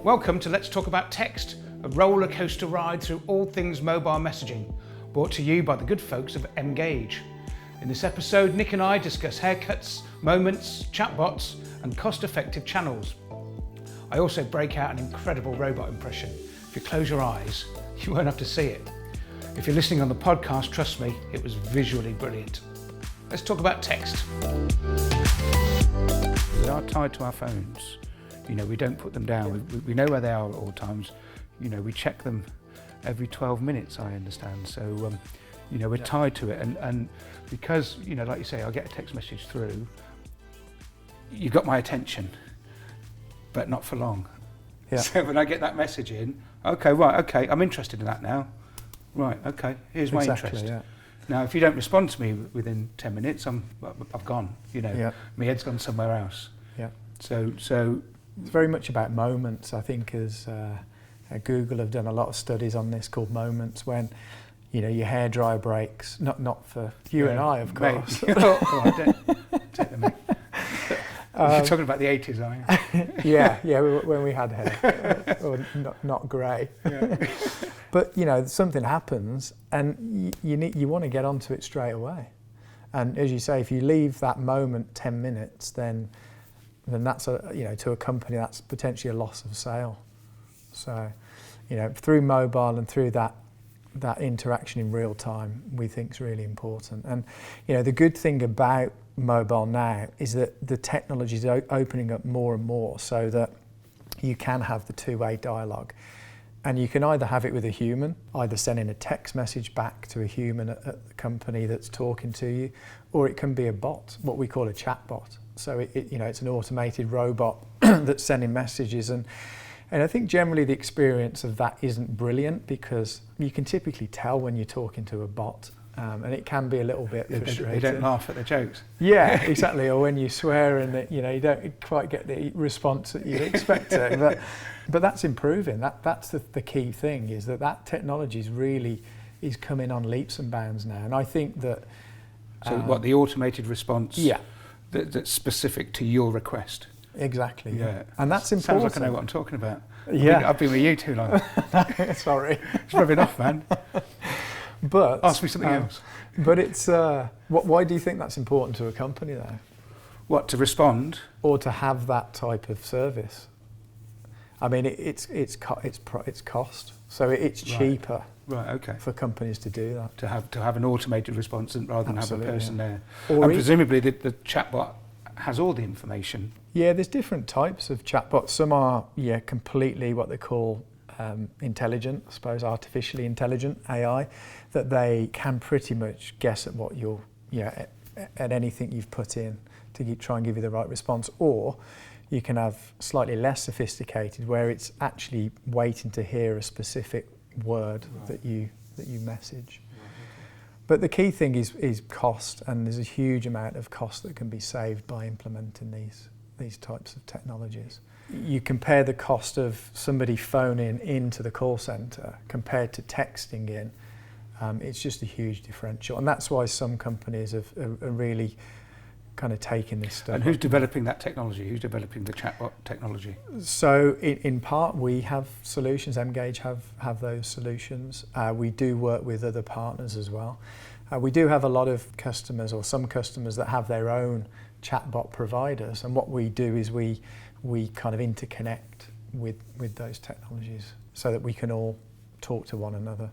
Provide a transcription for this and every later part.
Welcome to Let's Talk About Text, a roller coaster ride through all things mobile messaging, brought to you by the good folks of mGage. In this episode, Nick and I discuss haircuts, moments, chatbots, and cost-effective channels. I also break out an incredible robot impression. If you close your eyes, you won't have to see it. If you're listening on the podcast, trust me, it was visually brilliant. Let's talk about text. We are tied to our phones. You know, we don't put them down. We know where they are at all times. You know, we check them every 12 minutes, I understand. So, you know, we're tied to it. And because, you know, like you say, I'll get a text message through, you've got my attention, but not for long. Yeah. So when I get that message in, okay, I'm interested in that now. Right, okay, here's my interest. Yeah. Now, if you don't respond to me within 10 minutes, I've gone, you know, my head's gone somewhere else. Yeah. So it's very much about moments. I think as Google have done a lot of studies on this called moments, when, you know, your hairdryer breaks, not for you and I, of course. Take them. You're talking about the 80s, aren't you? yeah, when we had hair, or not grey. Yeah. But, you know, something happens and you want to get onto it straight away. And as you say, if you leave that moment 10 minutes, then that's, to a company, that's potentially a loss of sale. So, you know, through mobile and through that interaction in real time, we think is really important. And, you know, the good thing about mobile now is that the technology is opening up more and more so that you can have the two-way dialogue. And you can either have it with a human, either sending a text message back to a human at the company that's talking to you, or it can be a bot, what we call a chat bot. So it's an automated robot that's sending messages, and I think generally the experience of that isn't brilliant because you can typically tell when you're talking to a bot, and it can be a little bit frustrating. They don't laugh at the jokes. Yeah, exactly. Or when you swear and you don't quite get the response that you'd expect to. But that's improving. That's the key thing, is that technology is coming on leaps and bounds now, and I think that. So the automated response? Yeah. That's specific to your request. Exactly. Yeah. And that's important. Sounds like I know what I'm talking about. Yeah. I've been with you too long. Sorry. It's rubbing off, man. But ask me something else. But it's why do you think that's important to a company though? What, to respond? Or to have that type of service? I mean, it's cost, so it's cheaper. Right. Okay. For companies to do that. To have an automated response rather than have a person there. Or and presumably the chatbot has all the information. Yeah, there's different types of chatbots. Some are completely what they call intelligent, I suppose, artificially intelligent AI, that they can pretty much guess at what you're at anything you've put in to try and give you the right response. Or you can have slightly less sophisticated, where it's actually waiting to hear a specific word that you message. But the key thing is cost, and there's a huge amount of cost that can be saved by implementing these types of technologies. You compare the cost of somebody phoning into the call centre compared to texting in, it's just a huge differential, and that's why some companies are really kind of taking this stuff. And who's developing that technology? Who's developing the chatbot technology? So in part we have solutions, mGage have those solutions. We do work with other partners as well. We do have a lot of customers, or some customers, that have their own chatbot providers, and what we do is we kind of interconnect with those technologies so that we can all talk to one another.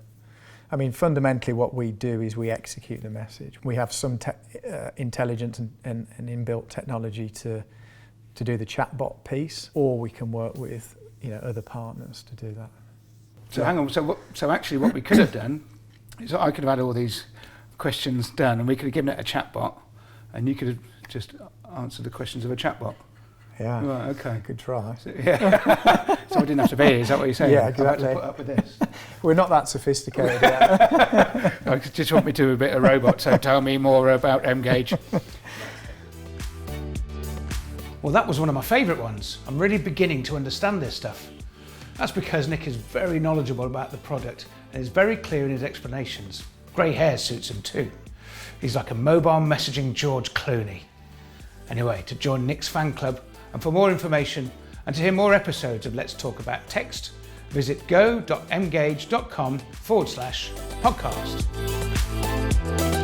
I mean, fundamentally what we do is we execute the message. We have some intelligent and inbuilt technology to do the chatbot piece, or we can work with other partners to do that. So hang on, so actually what we could have done is I could have had all these questions done, and we could have given it a chatbot, and you could have just answered the questions of a chatbot. Yeah. Right, okay. Good try. So I didn't have to be here, is that what you're saying? Yeah, exactly. I had to put up with this. We're not that sophisticated yet. I just want me to do a bit of robot, so tell me more about mGage. Well, that was one of my favourite ones. I'm really beginning to understand this stuff. That's because Nick is very knowledgeable about the product and is very clear in his explanations. Grey hair suits him too. He's like a mobile messaging George Clooney. Anyway, to join Nick's fan club and for more information And to hear more episodes of Let's Talk About Text, visit go.mgage.com/podcast.